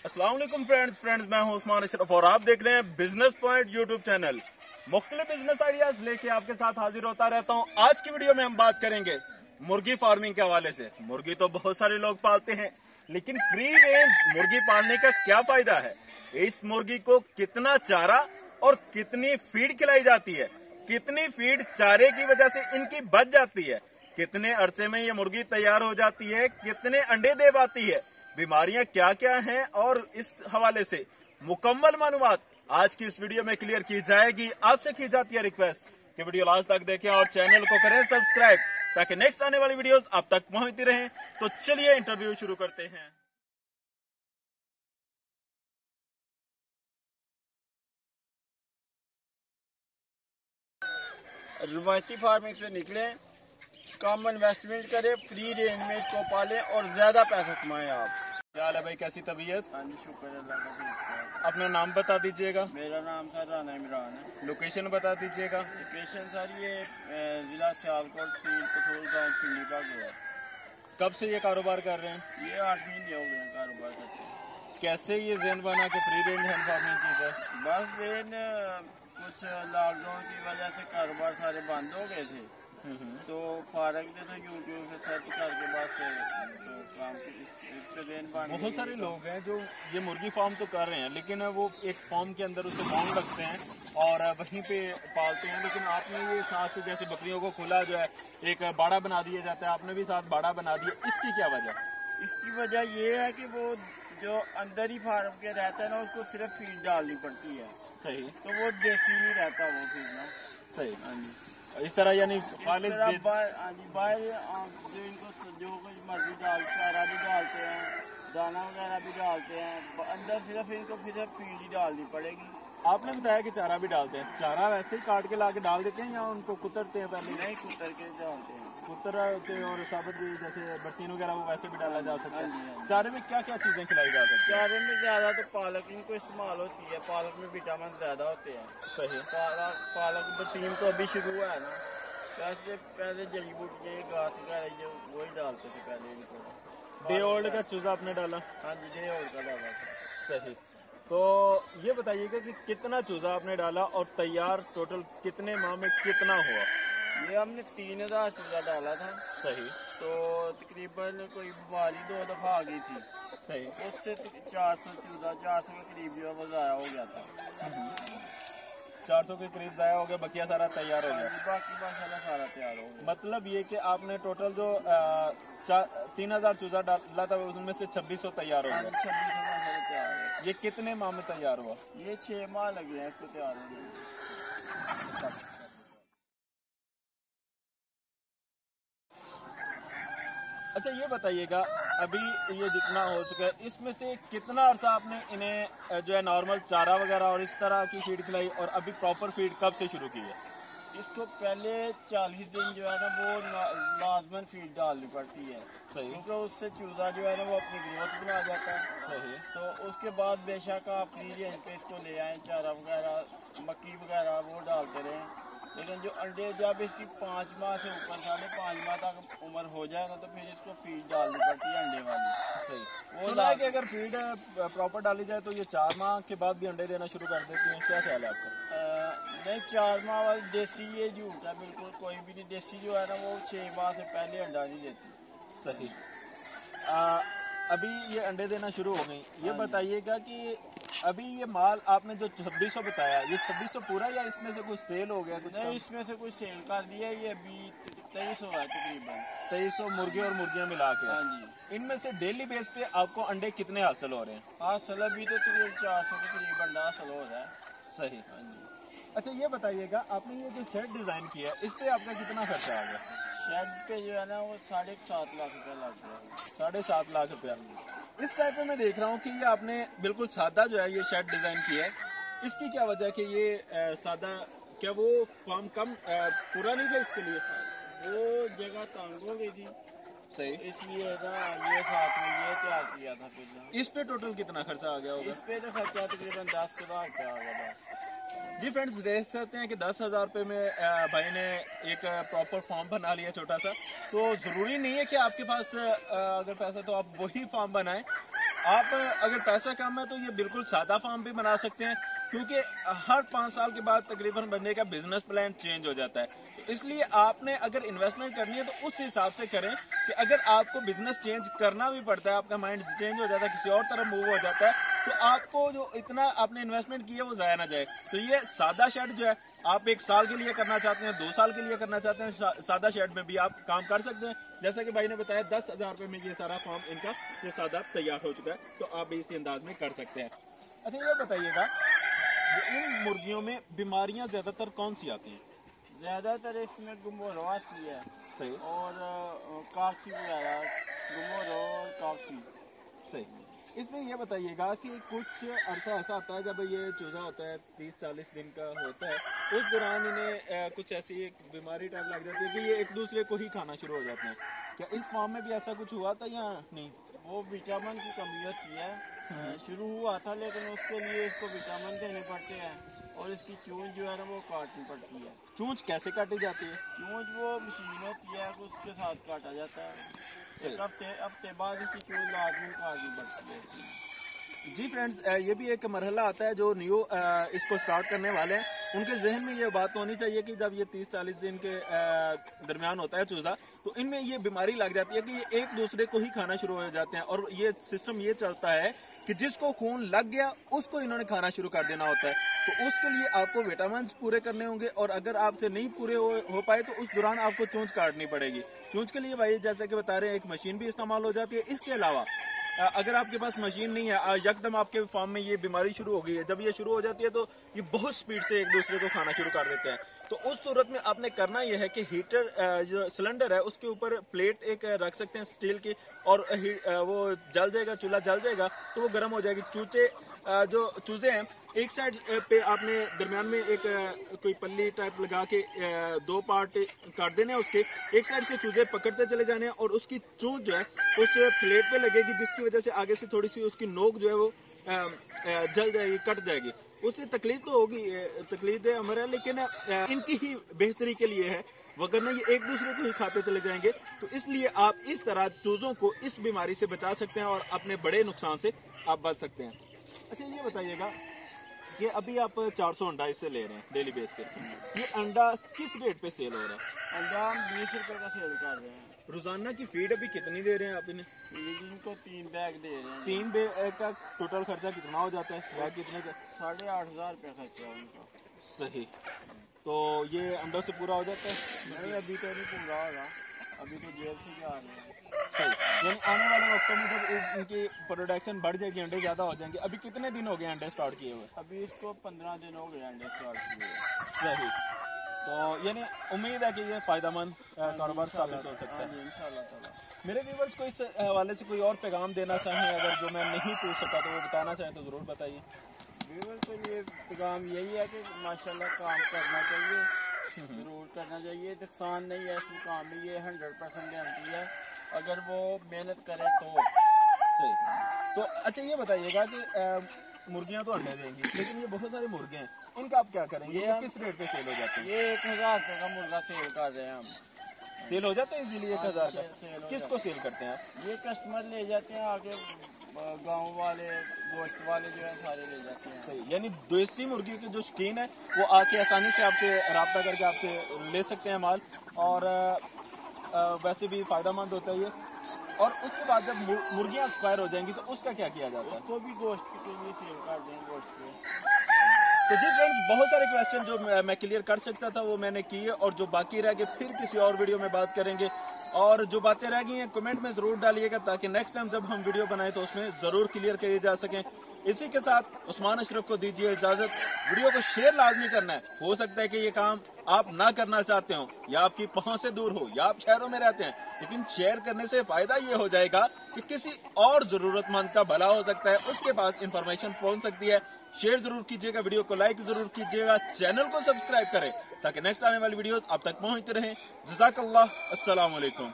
अस्सलाम वालेकुम फ्रेंड्स, मैं हूं उस्मान अशरफ और आप देख रहे हैं बिजनेस पॉइंट यूट्यूब चैनल। मुख्तलिफ बिजनेस आइडियाज लेके आपके साथ हाजिर होता रहता हूं। आज की वीडियो में हम बात करेंगे मुर्गी फार्मिंग के हवाले से। मुर्गी तो बहुत सारे लोग पालते हैं, लेकिन फ्री रेंज मुर्गी पालने का क्या फायदा है? इस मुर्गी को कितना चारा और कितनी फीड खिलाई जाती है, कितनी फीड चारे की वजह से इनकी बच जाती है, कितने अरसे में ये मुर्गी तैयार हो जाती है, कितने अंडे दे पाती है, बीमारियां क्या क्या हैं, और इस हवाले से मुकम्मल मालूमात आज की इस वीडियो में क्लियर की जाएगी। आपसे की जाती है रिक्वेस्ट कि वीडियो लास्ट तक देखें और चैनल को करें सब्सक्राइब, ताकि नेक्स्ट आने वाली वीडियोस आप तक पहुंचती रहें। तो चलिए इंटरव्यू शुरू करते हैं। रिवायती फार्मिंग से निकले, कम इन्वेस्टमेंट करें, फ्री रेंज में इसको पालें और ज्यादा पैसा कमाएं। आप क्या हाल है भाई, कैसी तबीयत? हाँ जी, शुक्र अल्लाह का। अपना नाम बता दीजिएगा। मेरा नाम सर राना इमरान है। लोकेशन बता दीजिएगा। लोकेशन सर ये जिला सियालकोट, तहसील कसोल, गाँव पिंडी का है। कब से ये कारोबार कर रहे हैं? ये 8 महीने हो गए कारोबार करते हैं। कैसे ये ज़हन बना के फ्री रेंज हैंड फार्मिंग की जाए? बस कुछ लॉकडाउन की वजह से कारोबार सारे बंद हो गए थे, तो फारग ने तो यूट्यूब पे सर्च करके बस तो काम इस पे देन बन। बहुत सारे लोग हैं जो ये मुर्गी फार्म तो कर रहे हैं, लेकिन वो एक फार्म के अंदर उसे बाउंड रखते हैं और वहीं पे पालते हैं। लेकिन आपने ये साथ जैसे बकरियों को खुला जो है एक बाड़ा बना दिया जाता है, आपने भी साथ बाड़ा बना दिया, इसकी क्या वजह? इसकी वजह ये है कि वो जो अंदर ही फार्म के रहता है ना, उसको सिर्फ फीड डालनी पड़ती है। सही। तो वो देसी नहीं रहता वो फीड ना। सही। हाँ जी, इस तरह यानी बाहर जो इनको जो कुछ मर्जी चारा भी डालते हैं, दाना वगैरह भी डालते हैं, अंदर सिर्फ इनको फिर फीड ही डालनी पड़ेगी। आपने बताया कि चारा भी डालते हैं, चारा वैसे ही काट के ला के डाल देते हैं या उनको कुतरते हैं? पहले नहीं, कुतर के डालते हैं। कुतरते और साबुत भी, जैसे बरसीन वगैरह वो वैसे भी डाला जा सकता है। हाँ। चारे में क्या क्या चीजें खिलाई जा सकती है? चारे में ज्यादा तो पालक इनको इस्तेमाल होती है। पालक में विटामिन ज्यादा होते हैं। सही। पालक बरसीन तो अभी शुरू हुआ है ना, वैसे पहले जड़ी बूटी घास वगैरह जो वही डालते थे पहले इनको। डे ओल्ड का चूजा आपने डाला? हाँ जी, डे ओल्ड का डाला था। सही। तो ये बताइएगा कि कितना चूजा आपने डाला और तैयार टोटल कितने माह में कितना हुआ? ये हमने 3000 चूजा डाला था। सही। तो तकरीबन कोई बीमारी 2 दफा आ गई थी। सही। उससे 400 चूजा, 400 के करीब जो है वो ज़ाया हो गया था। 400 के करीब ज़ाया हो गया, बकिया सारा तैयार हो गया। बाकी माशाल्लाह सारा तैयार हो गया। मतलब ये कि आपने टोटल जो 3000 चूजा डाला था उनमें से 2600 तैयार हो गया। 2600 तैयार हो गया। ये कितने माह में तैयार हुआ? ये 6 माह लगे हैं इसको तैयार होने में। अच्छा, ये बताइएगा अभी ये जितना हो चुका है, इसमें से कितना अरसा आपने इन्हें जो है नॉर्मल चारा वगैरह और इस तरह की फीड खिलाई, और अभी प्रॉपर फीड कब से शुरू की है? इसको पहले 40 दिन जो है ना वो लाजमन फीड डालनी पड़ती है। सही। क्योंकि उससे चूजा जो है ना वो अपनी ग्रोथ बना जाता है। सही। तो उसके बाद बेशक आप फ्री रेंज पे इसको ले आए, चारा वगैरह, मक्की वगैरह वो डालते रहें। लेकिन जो अंडे जब इसकी 5 माह से ऊपर 5.5 माह तक उम्र हो जाए ना, तो फिर इसको फीड डालनी पड़ती है अंडे वाली। सही। सुना है कि अगर फीड प्रॉपर डाली जाए तो ये 4 माह के बाद भी अंडे देना शुरू कर देती हैं, क्या ख्याल है आपका? नहीं, 4 माह वाली देसी ये झूठ है, बिल्कुल कोई भी नहीं। देसी जो है ना वो 6 माह से पहले अंडा नहीं देती। सही। अभी ये अंडे देना शुरू हो गई। ये बताइएगा कि अभी ये माल आपने जो 2600 बताया, ये 2600 पूरा या इसमें से कुछ सेल हो गया? कुछ नहीं, इसमें से कुछ सेल कर दिया। ये अभी 2300 है तकरीबन। 2300 मुर्गे और मुर्गियां मिला के। हाँ जी। इनमें से डेली बेस पे आपको अंडे कितने हासिल हो रहे हैं? हासिल अभी तो तकरीबन 400 के करीब अंडा हासिल हो रहा है। सही। हाँ जी। अच्छा, ये बताइएगा आपने ये जो शेड डिजाइन किया है, इस पे आपका कितना खर्चा आ गया? शेड पे जो है ना वो 7.5 लाख रुपया लग गया। 7.5 लाख रुपया। इस साइड पे मैं देख रहा हूँ कि ये आपने बिल्कुल सादा जो है ये शेड डिजाइन किया है, इसकी क्या वजह है कि ये सादा? क्या वो फार्म कम पूरा नहीं था इसके लिए? वो जगह तंग हो गई थी। सही। इसलिए ना ये साथ में ये तैयार किया था। फिर इस पे टोटल कितना खर्चा आ गया होगा? इस पे तो खर्चा तकरीबन 10,000 रुपया आ गया। जी फ्रेंड्स, देख सकते हैं कि 10,000 रुपये में भाई ने एक प्रॉपर फार्म बना लिया छोटा सा। तो ज़रूरी नहीं है कि आपके पास अगर पैसा तो आप वही फार्म बनाएं। आप अगर पैसा कम है तो ये बिल्कुल सादा फार्म भी बना सकते हैं, क्योंकि हर 5 साल के बाद तकरीबन बंदे का बिजनेस प्लान चेंज हो जाता है। तो इसलिए आपने अगर इन्वेस्टमेंट करनी है तो उस हिसाब से करें कि अगर आपको बिजनेस चेंज करना भी पड़ता है, आपका माइंड चेंज हो जाता है, किसी और तरफ मूव हो जाता है, तो आपको जो इतना आपने इन्वेस्टमेंट किया वो जाया ना जाए। तो ये सादा शेड जो है, आप 1 साल के लिए करना चाहते हैं, 2 साल के लिए करना चाहते हैं, सादा शेड में भी आप काम कर सकते हैं। जैसा कि भाई ने बताया 10,000 रुपए में ये सारा फॉर्म इनका ये सादा तैयार हो चुका है, तो आप भी इसी अंदाज में कर सकते हैं। अच्छा ये बताइएगा, इन मुर्गियों में बीमारियां ज्यादातर कौन सी आती हैं? ज्यादातर इसमें गुमोरो आती है, सही, और काक्सी वगैरह, गुमोरो और काक्सी। सही। इसमें ये बताइएगा कि कुछ अरसा ऐसा आता है जब ये चूजा होता है 30-40 दिन का होता है, उस दौरान इन्हें कुछ ऐसी एक बीमारी टाइप लग जाती है कि ये एक दूसरे को ही खाना शुरू हो जाते हैं। क्या इस फॉर्म में भी ऐसा कुछ हुआ था या नहीं? वो विटामिन की कमी होती है, शुरू हुआ था, लेकिन उसके लिए इसको विटामिन देने पड़ते हैं और इसकी चूंच जो है ना वो काटनी पड़ती है। चूंच कैसे काटी जाती है? चूंच वो मशीन होती है, उसके साथ काटा जाता है। एक हफ्ते बाद इसकी चूंच लाजमी काटनी पड़ती है। जी फ्रेंड्स, ये भी एक मरहला आता है जो न्यू इसको स्टार्ट करने वाले हैं, उनके जहन में ये बात होनी चाहिए कि जब ये 30-40 दिन के दरमियान होता है चूजा, तो इनमें ये बीमारी लग जाती है कि ये एक दूसरे को ही खाना शुरू हो जाते हैं, और ये सिस्टम ये चलता है कि जिसको खून लग गया उसको इन्होंने खाना शुरू कर देना होता है। तो उसके लिए आपको विटामिन पूरे करने होंगे, और अगर आपसे नहीं पूरे हो पाए तो उस दौरान आपको चूंच काटनी पड़ेगी। चूंच के लिए भाई जैसा कि बता रहे हैं, एक मशीन भी इस्तेमाल हो जाती है। इसके अलावा अगर आपके पास मशीन नहीं है, यकदम आपके फार्म में ये बीमारी शुरू हो गई है, जब ये शुरू हो जाती है तो ये बहुत स्पीड से एक दूसरे को खाना शुरू कर देते हैं। तो उस सूरत में आपने करना यह है कि हीटर जो सिलेंडर है उसके ऊपर प्लेट एक रख सकते हैं स्टील की, और वो जल जाएगा, चूल्हा जल जाएगा तो वो गर्म हो जाएगी। जो चूजे हैं, एक साइड पे आपने दरमियान में एक कोई पल्ली टाइप लगा के 2 पार्ट काट देने हैं उसके, एक साइड से चूजे पकड़ते चले जाने हैं, और उसकी चोंच जो है उस प्लेट पे लगेगी, जिसकी वजह से आगे से थोड़ी सी उसकी नोक जो है वो जल जाएगी, कट जाएगी। उससे तकलीफ तो होगी, तकलीफ है हमारा, लेकिन इनकी ही बेहतरी के लिए है, वगरना ये एक दूसरे को ही खाते चले जाएंगे। तो इसलिए आप इस तरह चूजों को इस बीमारी से बचा सकते हैं और अपने बड़े नुकसान से आप बच सकते हैं। अच्छा ये बताइएगा कि अभी आप 400 अंडा इससे ले रहे हैं डेली बेस पे, ये अंडा किस रेट पे सेल हो रहा है? अंडा हम 20 रुपए का सेल कर रहे हैं। रोजाना की फीड अभी कितनी दे रहे हैं आप इन्हें? इनको 3 बैग दे रहे हैं। 3 बैग का टोटल खर्चा कितना हो जाता है? बैग कितने का? 8,500 रुपया खर्चा है उनका। सही। तो ये अंडों से पूरा हो जाता है? नहीं, अभी तो नहीं पूरा होगा, अभी तो जेल से जा रहे हैं। सही। यानी आने वाले वक्तों में जब इनकी प्रोडक्शन बढ़ जाएगी, अंडे ज्यादा हो जाएंगे। अभी कितने दिन हो गए अंडे स्टार्ट किए हुए? अभी इसको 15 दिन हो गए अंडे स्टार्ट किए। सही। तो यानी उम्मीद है कि ये फायदेमंद कारोबार साबित हो सकता है इंशाल्लाह। मेरे व्यूवर्स को इस हवाले से कोई और पैगाम देना चाहें, अगर जो मैं नहीं पूछ सका तो वो बताना चाहें तो जरूर बताइए। व्यूवर को ये पैगाम यही है कि माशाल्लाह काम करना चाहिए, जरूर करना चाहिए, नुकसान नहीं है इसमें काम में, ये 100% गारंटी है अगर वो मेहनत करे तो। सही। तो अच्छा ये बताइएगा कि मुर्गियां तो अंडे देंगी, लेकिन ये बहुत सारे मुर्गे हैं, इनका आप क्या करेंगे? ये किस रेट पे सेल हो जाते हैं? ये 1,000 रुपये का मुर्गा सेल कर रहे हैं हम। सेल हो जाते हैं इजीली 1,000 का? किसको सेल करते हैं आप? ये कस्टमर ले जाते हैं आगे, गांव वाले, गोश्त वाले जो है सारे ले जाते हैं। सही। यानी देसी मुर्गी के जो शौकीन है वो आके आसानी से आपसे रब्ता करके आपसे ले सकते हैं माल, और वैसे भी फायदेमंद होता है ये। और उसके बाद जब मुर्गियां एक्सपायर हो जाएंगी तो उसका क्या किया जाता है? उसको भी गोश्त के लिए सेल कर देंगे, गोश्त पे। तो जी फ्रेंड्स, बहुत सारे क्वेश्चन जो मैं क्लियर कर सकता था वो मैंने किए, और जो बाकी रह गए फिर किसी और वीडियो में बात करेंगे। और जो बातें रह गई हैं कमेंट में जरूर डालिएगा, ताकि नेक्स्ट टाइम जब हम वीडियो बनाएं तो उसमें जरूर क्लियर किए जा सकें। इसी के साथ उस्मान अशरफ को दीजिए इजाजत। वीडियो को शेयर लाजमी करना है। हो सकता है कि ये काम आप ना करना चाहते हो, या आपकी पहुंच से दूर हो, या आप शहरों में रहते हैं, लेकिन शेयर करने से फायदा ये हो जाएगा कि किसी और जरूरतमंद का भला हो सकता है, उसके पास इंफॉर्मेशन पहुंच सकती है। शेयर जरूर कीजिएगा, वीडियो को लाइक जरूर कीजिएगा, चैनल को सब्सक्राइब करें ताकि नेक्स्ट आने वाली वीडियो आप तक पहुंचते रहे। जज़ाकल्लाह, अस्सलाम वालेकुम।